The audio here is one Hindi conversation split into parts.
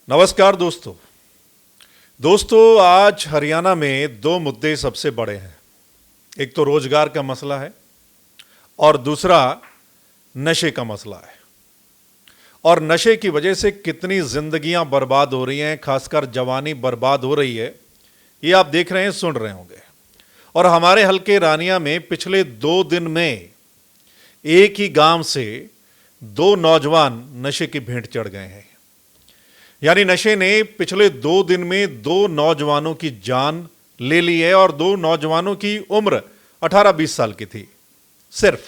नमस्कार दोस्तों आज हरियाणा में दो मुद्दे सबसे बड़े हैं। एक तो रोजगार का मसला है और दूसरा नशे का मसला है। और नशे की वजह से कितनी जिंदगियां बर्बाद हो रही हैं, खासकर जवानी बर्बाद हो रही है, ये आप देख रहे हैं, सुन रहे होंगे। और हमारे हल्के रानिया में पिछले 2 दिन में एक ही गांव से 2 नौजवान नशे की भेंट चढ़ गए हैं। यानी नशे ने पिछले 2 दिन में 2 नौजवानों की जान ले ली है और 2 नौजवानों की उम्र 18-20 साल की थी सिर्फ।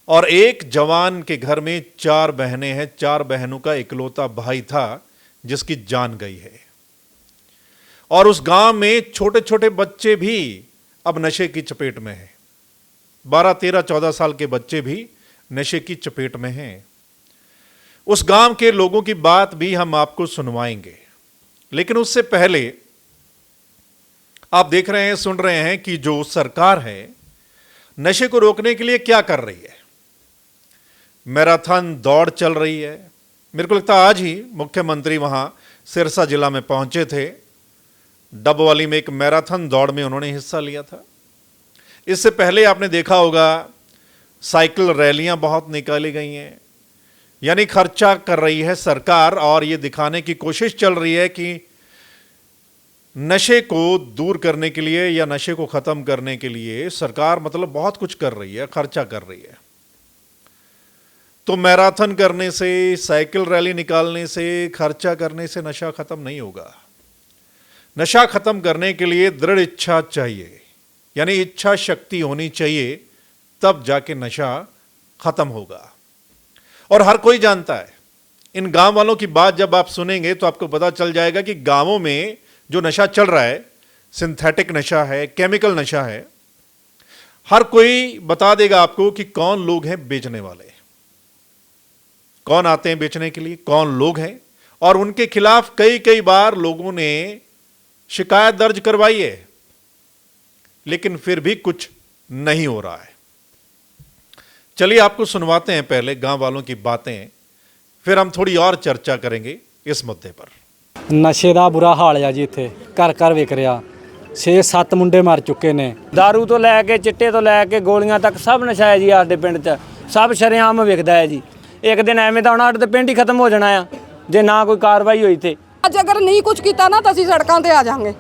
और एक जवान के घर में 4 बहनें हैं, 4 बहनों का इकलौता भाई था जिसकी जान गई है। और उस गांव में छोटे छोटे बच्चे भी अब नशे की चपेट में हैं। 12, 13, 14 साल के बच्चे भी नशे की चपेट में हैं। उस गांव के लोगों की बात भी हम आपको सुनवाएंगे, लेकिन उससे पहले आप देख रहे हैं, सुन रहे हैं कि जो सरकार है नशे को रोकने के लिए क्या कर रही है। मैराथन दौड़ चल रही है। मेरे को लगता है आज ही मुख्यमंत्री वहां सिरसा जिला में पहुंचे थे। डबवाली में एक मैराथन दौड़ में उन्होंने हिस्सा लिया था। इससे पहले आपने देखा होगा साइकिल रैलियां बहुत निकाली गई हैं। यानी खर्चा कर रही है सरकार और यह दिखाने की कोशिश चल रही है कि नशे को दूर करने के लिए या नशे को खत्म करने के लिए सरकार मतलब बहुत कुछ कर रही है, खर्चा कर रही है। तो मैराथन करने से, साइकिल रैली निकालने से, खर्चा करने से नशा खत्म नहीं होगा। नशा खत्म करने के लिए दृढ़ इच्छा चाहिए, यानी इच्छा शक्ति होनी चाहिए, तब जाके नशा खत्म होगा। और हर कोई जानता है। इन गांव वालों की बात जब आप सुनेंगे तो आपको पता चल जाएगा कि गांवों में जो नशा चल रहा है, सिंथेटिक नशा है, केमिकल नशा है। हर कोई बता देगा आपको कि कौन लोग हैं बेचने वाले, कौन आते हैं बेचने के लिए, कौन लोग हैं। और उनके खिलाफ कई कई बार लोगों ने शिकायत दर्ज करवाई है, लेकिन फिर भी कुछ नहीं हो रहा है। चलिए आपको सुनवाते हैं पहले गांव वालों की बातें, फिर हम थोड़ी और चर्चा करेंगे इस मुद्दे पर। नशे ਦਾ ਬੁਰਾ ਹਾਲ ਆ ਜੀ ਇੱਥੇ ਘਰ ਘਰ ਵਿਕ ਰਿਹਾ 6-7 ਮੁੰਡੇ ਮਰ ਚੁੱਕੇ ਨੇ दारू ਤੋਂ ਲੈ ਕੇ ਚਿੱਟੇ ਤੋਂ ਲੈ ਕੇ ਗੋਲੀਆਂ ਤੱਕ ਸਭ ਨਸ਼ਾ ਹੈ ਜੀ ਸਾਡੇ ਪਿੰਡ 'ਚ ਸਭ ਸ਼ਰੇਆਮ ਵਿਕਦਾ ਹੈ ਜੀ ਇੱਕ ਦਿਨ ਐਵੇਂ ਤਾਂ ਹੁਣ ਸਾਡੇ ਤੇ ਪਿੰਡ ਹੀ ਖਤਮ ਹੋ ਜਾਣਾ ਆ ਜੇ ਨਾ ਕੋਈ ਕਾਰਵਾਈ ਹੋਈ ਤੇ ਅੱਜ ਅਗਰ ਨਹੀਂ ਕੁਝ ਕੀਤਾ ਨਾ ਤਾਂ ਅਸੀਂ ਸੜਕਾਂ ਤੇ ਆ ਜਾਾਂਗੇ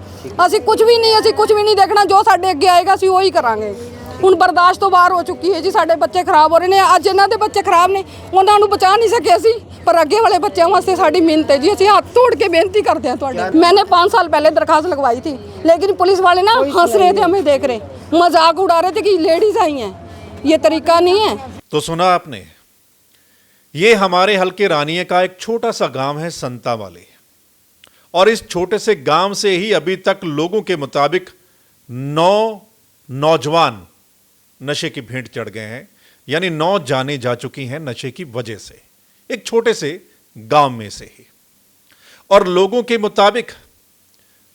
ਅਸੀਂ ਕੁਝ ਵੀ ਨਹੀਂ ਦੇਖਣਾ ਜੋ ਸਾਡੇ ਅੱਗੇ ਆਏਗਾ ਅਸੀਂ ਉਹੀ ਕਰਾਂਗੇ ਹੁਣ ਬਰਦਾਸ਼ਤ ਤੋਂ ਬਾਹਰ ਹੋ ਚੁੱਕੀ ਹੈ ਜੀ ਸਾਡੇ ਬੱਚੇ ਖਰਾਬ ਹੋ ਰਹੇ ਨੇ ਅੱਜ ਇਹਨਾਂ ਦੇ ਬੱਚੇ ਖਰਾਬ ਨੇ ਉਹਨਾਂ ਨੂੰ ਬਚਾ ਨਹੀਂ ਸਕੇ ਅਸੀਂ पर आगे वाले बच्चों वास्ते साड़ी मिन्नत है जी ਅਸੀਂ हाथ तोड़ के बेनती करते हैं ਤੁਹਾਡੇ मैंने 5 साल पहले दरखास्त लगवाई थी लेकिन पुलिस वाले ना हंस रहे थे हमें देख रहे मजाक उड़ा रहे थे कि लेडीज आई हैं ये तरीका नहीं है। तो सुना आपने, ये हमारे हल्के रानिया का एक छोटा सा गांव है संता वाले। और इस छोटे से गांव से ही अभी तक लोगों के मुताबिक 9 नौजवान नशे की भेंट चढ़ गए हैं, यानी 9 जाने जा चुकी हैं नशे की वजह से, एक छोटे से गांव में से ही। और लोगों के मुताबिक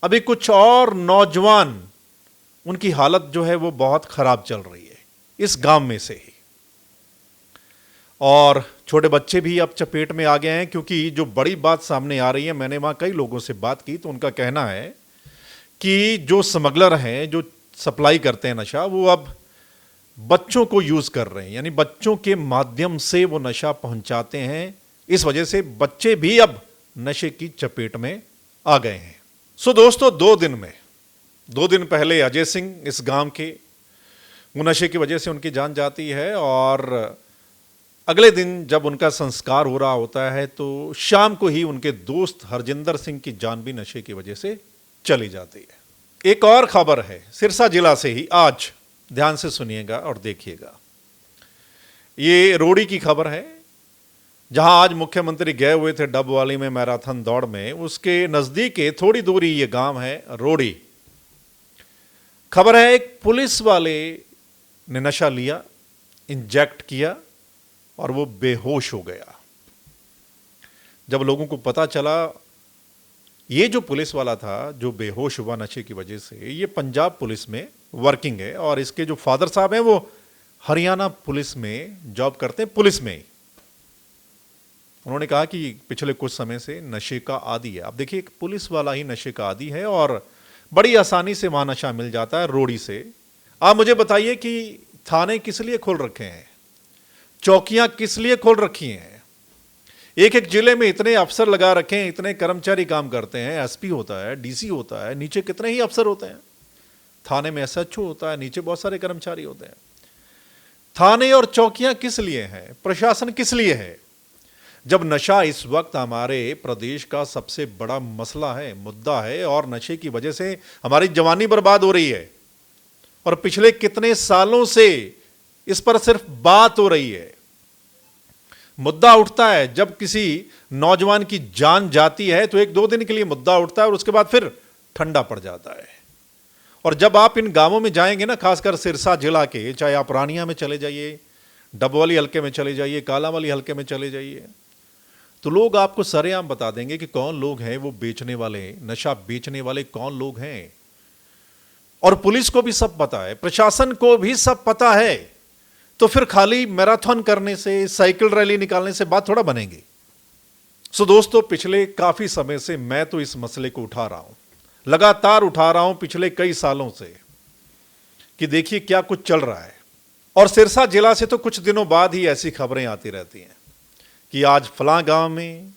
अभी कुछ और नौजवान, उनकी हालत जो है वो बहुत खराब चल रही है इस गांव में से ही। और छोटे बच्चे भी अब चपेट में आ गए हैं, क्योंकि जो बड़ी बात सामने आ रही है, मैंने वहां कई लोगों से बात की तो उनका कहना है कि जो स्मगलर हैं, जो सप्लाई करते हैं नशा, वो अब बच्चों को यूज कर रहे हैं, यानी बच्चों के माध्यम से वो नशा पहुंचाते हैं। इस वजह से बच्चे भी अब नशे की चपेट में आ गए हैं। सो दोस्तों 2 दिन पहले अजय सिंह इस गांव के, वो नशे की वजह से उनकी जान जाती है। और अगले दिन जब उनका संस्कार हो रहा होता है तो शाम को ही उनके दोस्त हरजिंदर सिंह की जान भी नशे की वजह से चली जाती है। एक और खबर है सिरसा जिला से ही, आज ध्यान से सुनिएगा और देखिएगा। ये रोड़ी की खबर है, जहां आज मुख्यमंत्री गए हुए थे डबवाली में मैराथन दौड़ में। उसके नजदीक थोड़ी दूरी ये गांव है रोड़ी। खबर है एक पुलिस वाले ने नशा लिया, इंजेक्ट किया और वो बेहोश हो गया। जब लोगों को पता चला, ये जो पुलिस वाला था जो बेहोश हुआ नशे की वजह से, ये पंजाब पुलिस में वर्किंग है और इसके जो फादर साहब हैं वो हरियाणा पुलिस में जॉब करते हैं, पुलिस में ही। उन्होंने कहा कि पिछले कुछ समय से नशे का आदी है। अब देखिए, एक पुलिस वाला ही नशे का आदी है और बड़ी आसानी से वहां नशा मिल जाता है रोड़ी से। आप मुझे बताइए कि थाने किस लिए खोल रखे हैं, चौकियां किस लिए खोल रखी हैं? एक एक जिले में इतने अफसर लगा रखे हैं, इतने कर्मचारी काम करते हैं, एसपी होता है, डीसी होता है, नीचे कितने ही अफसर होते हैं। थाने में एसएचओ होता है, नीचे बहुत सारे कर्मचारी होते हैं। थाने और चौकियां किस लिए हैं, प्रशासन किस लिए है? जब नशा इस वक्त हमारे प्रदेश का सबसे बड़ा मसला है, मुद्दा है, और नशे की वजह से हमारी जवानी बर्बाद हो रही है और पिछले कितने सालों से इस पर सिर्फ बात हो रही है। मुद्दा उठता है जब किसी नौजवान की जान जाती है तो एक दो दिन के लिए मुद्दा उठता है और उसके बाद फिर ठंडा पड़ जाता है। और जब आप इन गांवों में जाएंगे ना, खासकर सिरसा जिला के, चाहे आप रानिया में चले जाइए, डबवाली हल्के में चले जाइए, कालावाली हल्के में चले जाइए, तो लोग आपको सरेआम बता देंगे कि कौन लोग हैं वो बेचने वाले, नशा बेचने वाले कौन लोग हैं। और पुलिस को भी सब पता है, प्रशासन को भी सब पता है। तो फिर खाली मैराथन करने से, साइकिल रैली निकालने से बात थोड़ा बनेगी। सो दोस्तों, पिछले काफी समय से मैं तो इस मसले को उठा रहा हूं, लगातार उठा रहा हूं पिछले कई सालों से, कि देखिए क्या कुछ चल रहा है। और सिरसा जिला से तो कुछ दिनों बाद ही ऐसी खबरें आती रहती हैं कि आज फलां गांव में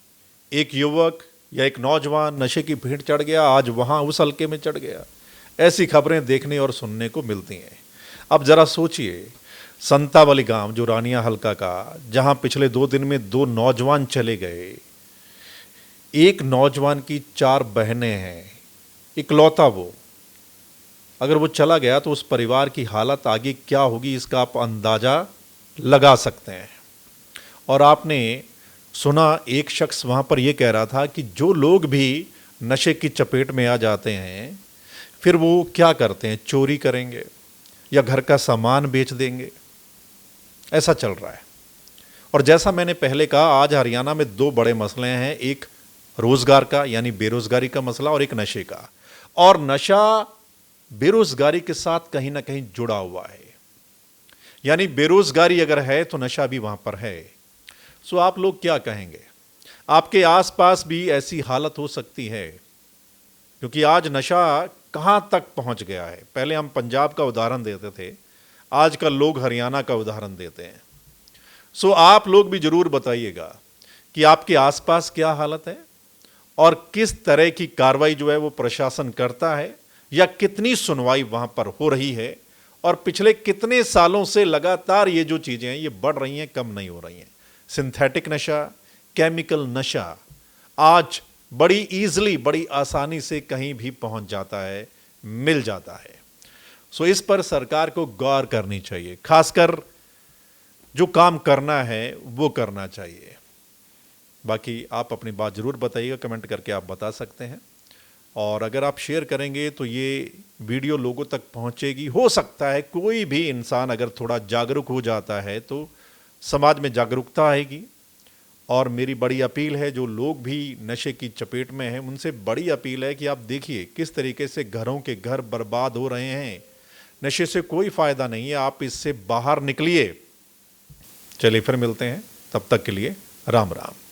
एक युवक या एक नौजवान नशे की भेंट चढ़ गया, आज वहां उस हल्के में चढ़ गया। ऐसी खबरें देखने और सुनने को मिलती हैं। अब जरा सोचिए, संतावली गांव जो रानिया हल्का का, जहां पिछले 2 दिन में 2 नौजवान चले गए, एक नौजवान की 4 बहनें हैं, इकलौता वो, अगर वो चला गया तो उस परिवार की हालत आगे क्या होगी इसका आप अंदाजा लगा सकते हैं। और आपने सुना, एक शख्स वहां पर यह कह रहा था कि जो लोग भी नशे की चपेट में आ जाते हैं फिर वो क्या करते हैं, चोरी करेंगे या घर का सामान बेच देंगे। ऐसा चल रहा है। और जैसा मैंने पहले कहा, आज हरियाणा में 2 बड़े मसले हैं, एक रोजगार का यानी बेरोजगारी का मसला और एक नशे का। और नशा बेरोजगारी के साथ कहीं ना कहीं जुड़ा हुआ है, यानी बेरोजगारी अगर है तो नशा भी वहां पर है। सो आप लोग क्या कहेंगे? आपके आसपास भी ऐसी हालत हो सकती है, क्योंकि आज नशा कहां तक पहुंच गया है। पहले हम पंजाब का उदाहरण देते थे, आजकल लोग हरियाणा का उदाहरण देते हैं। सो आप लोग भी जरूर बताइएगा कि आपके आसपास क्या हालत है और किस तरह की कार्रवाई जो है वो प्रशासन करता है, या कितनी सुनवाई वहां पर हो रही है, और पिछले कितने सालों से लगातार ये जो चीजें हैं ये बढ़ रही हैं, कम नहीं हो रही हैं। सिंथेटिक नशा, केमिकल नशा आज बड़ी ईजिली, बड़ी आसानी से कहीं भी पहुंच जाता है, मिल जाता है। सो इस पर सरकार को गौर करनी चाहिए, खासकर जो काम करना है वो करना चाहिए। बाकी आप अपनी बात जरूर बताइएगा, कमेंट करके आप बता सकते हैं। और अगर आप शेयर करेंगे तो ये वीडियो लोगों तक पहुंचेगी। हो सकता है कोई भी इंसान अगर थोड़ा जागरूक हो जाता है तो समाज में जागरूकता आएगी। और मेरी बड़ी अपील है, जो लोग भी नशे की चपेट में हैं उनसे बड़ी अपील है कि आप देखिए किस तरीके से घरों के घर बर्बाद हो रहे हैं। नशे से कोई फायदा नहीं है, आप इससे बाहर निकलिए। चलिए फिर मिलते हैं, तब तक के लिए राम राम।